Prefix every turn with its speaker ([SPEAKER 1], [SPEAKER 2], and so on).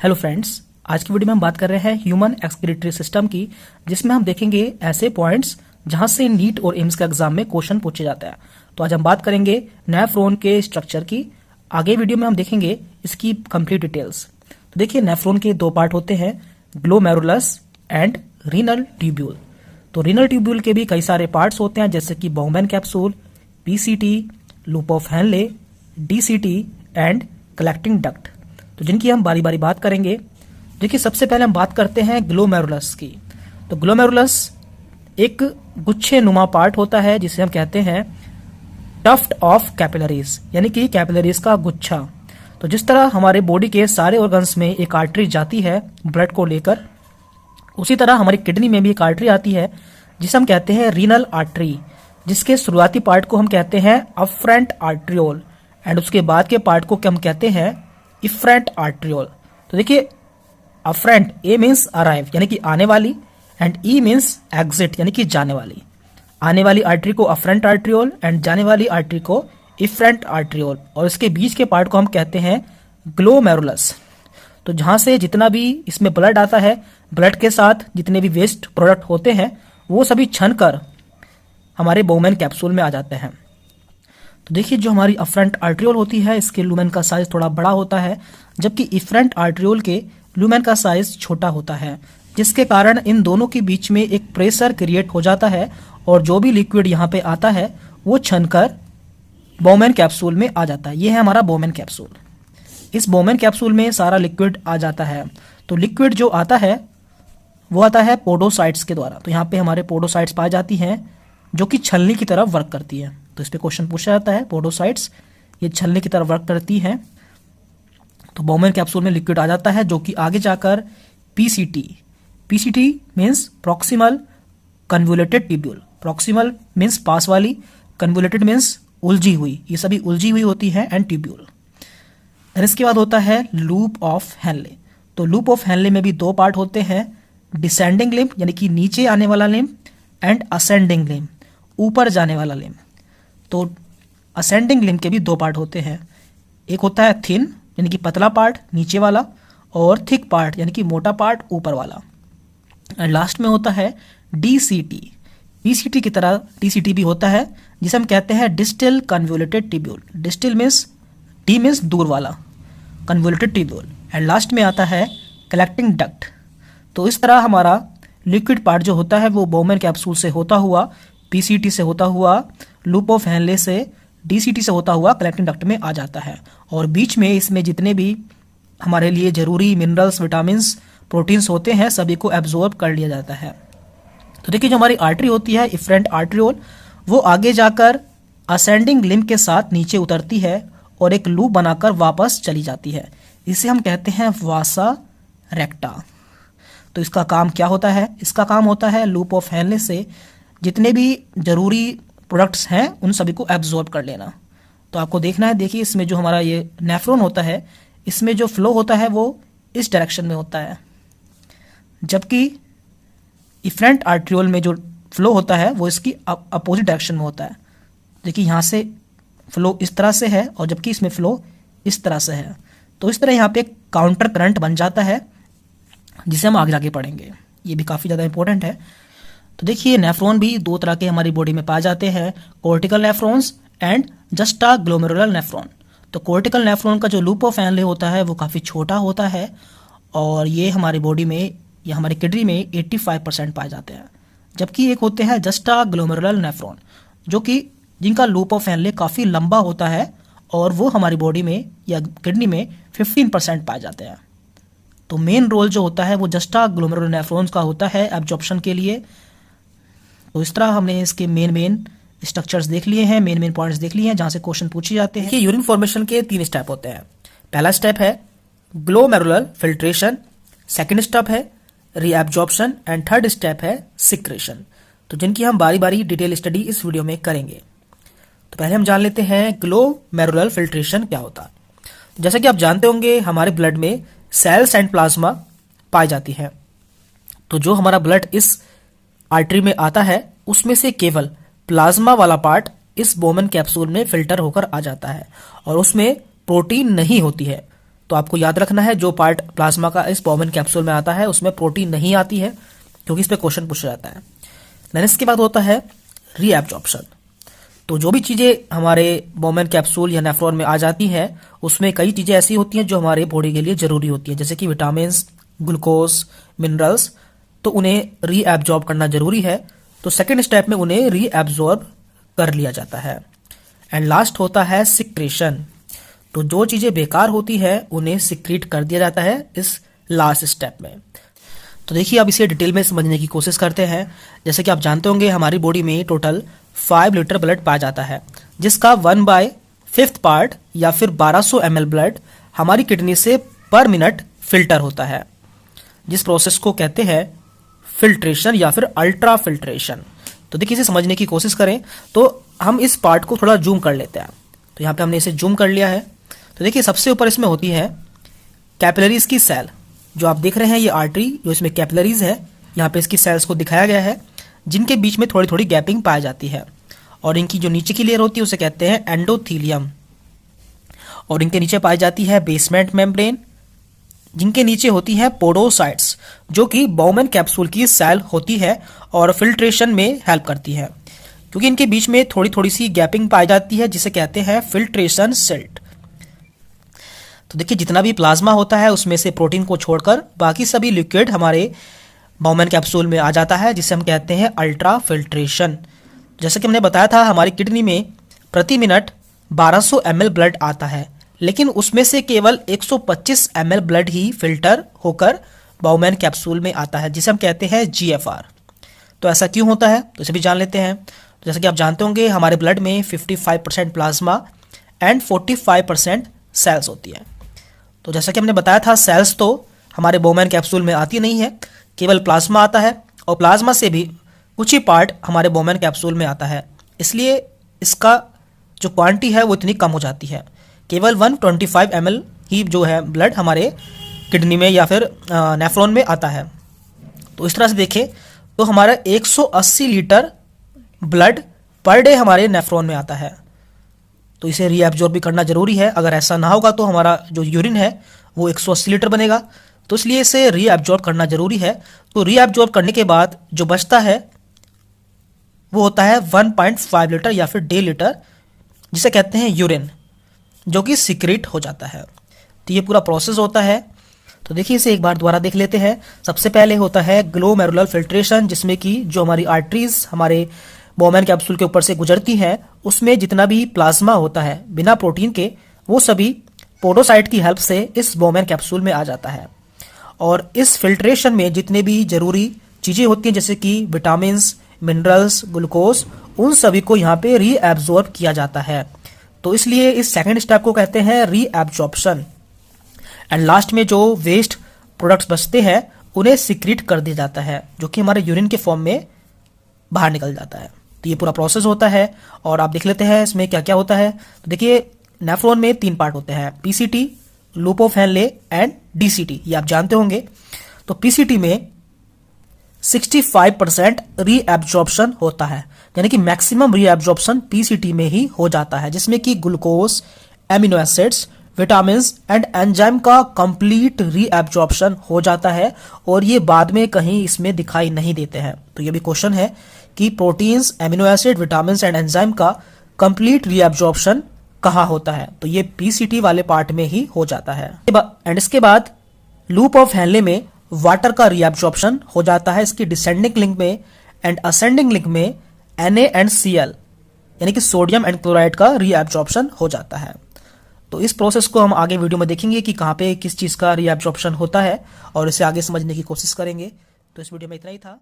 [SPEAKER 1] Hello friends, आज की video में हम बात कर रहे हैं ह्यूमन एक्सक्रीटरी सिस्टम की, जिसमें हम देखेंगे ऐसे पॉइंट्स जहां से नीट और एम्स के एग्जाम में क्वेश्चन पूछे जाता है। तो आज हम बात करेंगे नेफ्रॉन के स्ट्रक्चर की। आगे वीडियो में हम देखेंगे इसकी कंप्लीट डिटेल्स। तो देखिए, नेफ्रॉन के दो पार्ट होते हैं, ग्लोमेरुलस एंड रीनल ट्यूब्यूल। तो रीनल ट्यूब्यूल के भी कई सारे पार्ट्स होते हैं, जैसे कि Bowman capsule, PCT, loop of Henle, DCT and collecting duct. तो जिनकी हम बारी बारी बात करेंगे। देखिए, सबसे पहले हम बात करते हैं ग्लोमेरुलस की। तो ग्लोमेरुलस एक गुच्छे नुमा पार्ट होता है, जिसे हम कहते हैं टफ्ट ऑफ कैपिलरीज, यानी कि कैपिलरीज का गुच्छा। तो जिस तरह हमारे बॉडी के सारे ऑर्गन्स में एक आर्टरी जाती है ब्लड को लेकर, उसी तरह हमारी किडनी में भी एक आर्टरी आती है जिसे हम कहते हैं रीनल आर्टरी, जिसके शुरुआती पार्ट को हम कहते हैं अफ्रेंट आर्ट्रियोल एंड उसके बाद के पार्ट को हम कहते हैं इफ्रेंट आर्ट्रियोल। तो देखिए, अफ्रेंट, ए मीन्स अराइव यानी कि आने वाली, एंड ई मीन्स एग्जिट यानी कि जाने वाली। आने वाली आर्टरी को अफ्रेंट आर्ट्रियोल एंड जाने वाली आर्टरी को इफ्रेंट आर्ट्रियोल, और इसके बीच के पार्ट को हम कहते हैं ग्लोमेरुलस। तो जहां से जितना भी इसमें ब्लड आता है, ब्लड के साथ जितने भी वेस्ट प्रोडक्ट होते हैं, वो सभी छन कर हमारे बाउमैन कैप्सूल में आ जाते हैं। तो देखिए, जो हमारी अफ्रेंट आर्ट्रियोल होती है, इसके लूमेन का साइज थोड़ा बड़ा होता है, जबकि इफ्रेंट आर्ट्रियोल के लूमेन का साइज छोटा होता है, जिसके कारण इन दोनों के बीच में एक प्रेशर क्रिएट हो जाता है और जो भी लिक्विड यहाँ पे आता है वो छनकर बाउमैन कैप्सूल में आ जाता है। ये है हमारा बाउमैन कैप्सूल। इस बाउमैन कैप्सूल में सारा लिक्विड आ जाता है। तो लिक्विड जो आता है वो आता है पोडोसाइट्स के द्वारा। तो यहाँ पे हमारे पोडोसाइट्स पाई जाती हैं, जो कि छलनी की तरह वर्क करती है। तो इस पे क्वेश्चन पूछा जाता है, पोडोसाइट्स ये छलनी की तरह वर्क करती हैं। तो बाउमैन कैप्सूल में लिक्विड आ जाता है, जो कि आगे जाकर PCT means proximal convoluted tubule. Proximal means पास वाली, कन्वोल्यूटेड मीन्स उलझी हुई, ये सभी उलझी हुई होती है, एंड ट्यूब्यूल। फिर इसके बाद होता है लूप ऑफ हैनले। तो लूप ऑफ हैनले में भी दो पार्ट होते हैं, डिसेंडिंग लिम्ब यानी कि नीचे आने वाला लिम्ब, एंड असेंडिंग लिम्ब, ऊपर जाने वाला लिम्ब। तो असेंडिंग लिम्ब के भी दो पार्ट होते हैं, एक होता है थिन यानी कि पतला पार्ट नीचे वाला, और थिक पार्ट यानी कि मोटा पार्ट ऊपर वाला। एंड लास्ट में होता है डीसीटी। पीसीटी की तरह डीसीटी भी होता है, जिसे हम कहते हैं distal convoluted tubule. Distal means D means दूर वाला, कन्वोल्यूटेड ट्यूब्यूल। एंड लास्ट में आता है कलेक्टिंग डक्ट। तो इस तरह हमारा लिक्विड पार्ट जो होता है वो बाउमैन कैप्सूल से होता हुआ, पीसीटी से होता हुआ, लूप ऑफ हैनले से, डीसीटी से होता हुआ कलेक्टिंग डक्ट में आ जाता है। और बीच में इसमें जितने भी हमारे लिए जरूरी मिनरल्स, विटामिन्स, प्रोटीन्स होते हैं, सभी को एब्जॉर्ब कर लिया जाता है। तो देखिए, जो हमारी आर्टरी होती है इफ्रेंट आर्ट्रियोल, वो आगे जाकर असेंडिंग लिम्ब के साथ नीचे उतरती है और एक लूप बनाकर वापस चली जाती है। इसे हम कहते हैं वासा रेक्टा। तो इसका काम क्या होता है? इसका काम होता है लूप ऑफ हैनले से जितने भी जरूरी प्रोडक्ट्स हैं उन सभी को एब्जॉर्ब कर लेना। तो आपको देखना है, देखिए इसमें जो हमारा ये नेफ्रॉन होता है, इसमें जो फ्लो होता है वो इस डायरेक्शन में होता है, जबकि इफ्रेंट आर्ट्रियोल में जो फ्लो होता है वो इसकी अपोजिट डायरेक्शन में होता है। देखिए, यहाँ से फ्लो इस तरह से है और जबकि इसमें फ्लो इस तरह से है। तो इस तरह यहाँ पे एक काउंटर करंट बन जाता है, जिसे हम आगे जाके पढ़ेंगे। ये भी काफ़ी ज़्यादा इंपॉर्टेंट है। तो देखिए, नेफ्रॉन भी दो तरह के हमारी बॉडी में पाए जाते हैं, cortical nephrons and juxta glomerular nephron. तो कोर्टिकल नेफ्रॉन का जो लूप ऑफ हैनले होता है वो काफ़ी छोटा होता है, और ये हमारी बॉडी में या हमारी किडनी में 85% पाए जाते हैं। जबकि एक होते हैं जस्टा ग्लोमेरुलर नेफ्रॉन, जो कि जिनका लूप ऑफ हैनले काफ़ी लंबा होता है, और वो हमारी बॉडी में या किडनी में 15% पाए जाते हैं। तो मेन रोल जो होता है वो जस्टा ग्लोमेरुलर नेफ्रॉन्स का होता है एब्जॉर्प्शन के लिए। तो इस तरह हमने इसके मेन स्ट्रक्चर्स देख लिए हैं, मेन पॉइंट्स देख लिए हैं जहां से क्वेश्चन पूछे जाते हैं। यूरिन फॉर्मेशन के 3 स्टेप होते हैं। पहला स्टेप है ग्लोमेरुलर फिल्ट्रेशन, सेकंड स्टेप है रीएब्जॉर्प्शन, एंड थर्ड स्टेप है सिक्रेशन। तो जिनकी हम बारी बारी डिटेल स्टडी इस वीडियो में करेंगे। तो पहले हम जान लेते हैं ग्लोमेरुलर फिल्ट्रेशन क्या होता है। जैसा कि आप जानते होंगे, हमारे ब्लड में सेल्स एंड प्लाज्मा पाई जाती है। तो जो हमारा ब्लड इस आर्टरी में आता है, उसमें से केवल प्लाज्मा वाला पार्ट इस बाउमैन कैप्सूल में फिल्टर होकर आ जाता है, और उसमें प्रोटीन नहीं होती है। तो आपको याद रखना है जो पार्ट प्लाज्मा का इस बाउमैन कैप्सूल में आता है उसमें प्रोटीन नहीं आती है, क्योंकि इस पे क्वेश्चन पूछा जाता है। देन इसके बाद होता है रीएब्जॉर्प्शन। तो जो भी चीज़ें हमारे बाउमैन कैप्सूल या नेफ्रॉन में आ जाती हैं उसमें कई चीज़ें ऐसी होती हैं जो हमारे बॉडी के लिए ज़रूरी होती हैं, जैसे कि विटामिन, ग्लूकोज, मिनरल्स, तो उन्हें रीएब्जॉर्ब करना जरूरी है। तो सेकेंड स्टेप में उन्हें रीएब्जॉर्ब कर लिया जाता है। एंड लास्ट होता है सिक्रेशन। तो जो चीज़ें बेकार होती है उन्हें सिक्रीट कर दिया जाता है इस लास्ट स्टेप में। तो देखिए अब इसे डिटेल में समझने की कोशिश करते हैं। जैसे कि आप जानते होंगे हमारी बॉडी में टोटल 5 लीटर ब्लड पाया जाता है, जिसका 1/5 पार्ट या फिर 1200 ml ब्लड हमारी किडनी से पर मिनट फिल्टर होता है, जिस प्रोसेस को कहते हैं फिल्ट्रेशन या फिर अल्ट्रा फिल्ट्रेशन। तो देखिए इसे समझने की कोशिश करें तो हम इस पार्ट को थोड़ा जूम कर लेते हैं। तो यहाँ पे हमने इसे जूम कर लिया है। तो देखिए सबसे ऊपर इसमें होती है कैपिलरीज की सेल। जो आप देख रहे हैं ये आर्टरी जो इसमें कैपिलरीज है, यहाँ पे इसकी सेल्स को दिखाया गया है, जिनके बीच में थोड़ी थोड़ी गैपिंग पाई जाती है। और इनकी जो नीचे की लेयर होती है उसे कहते हैं एंडोथीलियम। और इनके नीचे पाई जाती है बेसमेंट मेम्ब्रेन, जिनके नीचे होती है पोडोसाइट्स, जो कि बाउमैन कैप्सूल की सेल होती है और फिल्ट्रेशन में हेल्प करती है, क्योंकि इनके बीच में थोड़ी थोड़ी सी गैपिंग पाई जाती है, जिसे कहते हैं फिल्ट्रेशन सिल्ट। तो देखिए जितना भी प्लाज्मा होता है उसमें से प्रोटीन को छोड़कर बाकी सभी लिक्विड हमारे बाउमैन कैप्सूल में आ जाता है, जिसे हम कहते हैं अल्ट्रा फिल्ट्रेशन। जैसे कि हमने बताया था हमारी किडनी में प्रति मिनट 1200 ml ब्लड आता है, लेकिन उसमें से केवल 125 ml ब्लड ही फिल्टर होकर बाउमैन कैप्सूल में आता है, जिसे हम कहते हैं GFR। तो ऐसा क्यों होता है तो इसे भी जान लेते हैं। तो जैसे कि आप जानते होंगे हमारे ब्लड में 55% प्लाज्मा एंड 45% सेल्स होती है। तो जैसा कि हमने बताया था सेल्स तो हमारे बाउमैन कैप्सूल में आती नहीं है, केवल प्लाज्मा आता है, और प्लाज्मा से भी कुछ ही पार्ट हमारे बाउमैन कैप्सूल में आता है। इसलिए इसका जो क्वांटिटी है वो इतनी कम हो जाती है। केवल 125 ml ही जो है ब्लड हमारे किडनी में या फिर नेफ्रॉन में आता है। तो इस तरह से देखें तो हमारा 180 लीटर ब्लड पर डे हमारे नेफ्रॉन में आता है। तो इसे रीएब्जॉर्ब भी करना जरूरी है। अगर ऐसा ना होगा तो हमारा जो यूरिन है वो 180 लीटर बनेगा, तो इसलिए इसे रीएब्जॉर्ब करना जरूरी है। तो रीएब्जॉर्ब करने के बाद जो बचता है वो होता है 1.5 लीटर या फिर 1.5 लीटर, जिसे कहते हैं यूरिन, जो कि सीक्रेट हो जाता है। तो ये पूरा प्रोसेस होता है। तो देखिए इसे एक बार दोबारा देख लेते हैं। सबसे पहले होता है ग्लोमेरुलर फिल्ट्रेशन, जिसमें कि जो हमारी आर्टरीज हमारे बाउमैन कैप्सूल के ऊपर से गुजरती हैं उसमें जितना भी प्लाज्मा होता है बिना प्रोटीन के वो सभी पोडोसाइट की हेल्प से इस बाउमैन कैप्सूल में आ जाता है। और इस फिल्ट्रेशन में जितने भी जरूरी चीज़ें होती हैं जैसे कि विटामिन्स, मिनरल्स, ग्लूकोज, उन सभी को यहाँ पे रीएब्जॉर्ब किया जाता है। तो इसलिए इस सेकंड स्टेप को कहते हैं रीएब्जॉर्प्शन। एंड लास्ट में जो वेस्ट प्रोडक्ट्स बचते हैं उन्हें सीक्रेट कर दिया जाता है, जो कि हमारे यूरिन के फॉर्म में बाहर निकल जाता है। तो ये पूरा प्रोसेस होता है। और आप देख लेते हैं इसमें क्या क्या होता है। तो देखिए नेफ्रॉन में 3 पार्ट होते हैं, PCT, loop of Henle and DCT, ये आप जानते होंगे। तो पीसीटी में 65% रीएब्जॉर्प्शन होता है, यानी कि मैक्सिमम रीएब्जॉर्प्शन पीसीटी में ही हो जाता है, जिसमें कि glucose, amino acids, vitamins and enzyme का कंप्लीट रीएब्जॉर्प्शन हो जाता है। और ये बाद में कहीं इसमें दिखाई नहीं देते हैं। तो ये भी क्वेश्चन है कि proteins, amino acid, vitamins and enzyme का कंप्लीट रीएब्जॉर्प्शन कहाँ होता है, तो ये पीसीटी वाले पार्ट में ही हो जाता है। एंड इसके बाद लूप ऑफ हेनले में वाटर का रीएब्जॉर्प्शन हो जाता है, इसकी डिसेंडिंग लिंक में एंड असेंडिंग लिंक में Na एंड Cl यानी कि सोडियम एंड क्लोराइड का रीएब्जॉर्प्शन हो जाता है। तो इस प्रोसेस को हम आगे वीडियो में देखेंगे कि कहाँ पे किस चीज़ का रीएब्जॉर्प्शन होता है और इसे आगे समझने की कोशिश करेंगे। तो इस वीडियो में इतना ही था।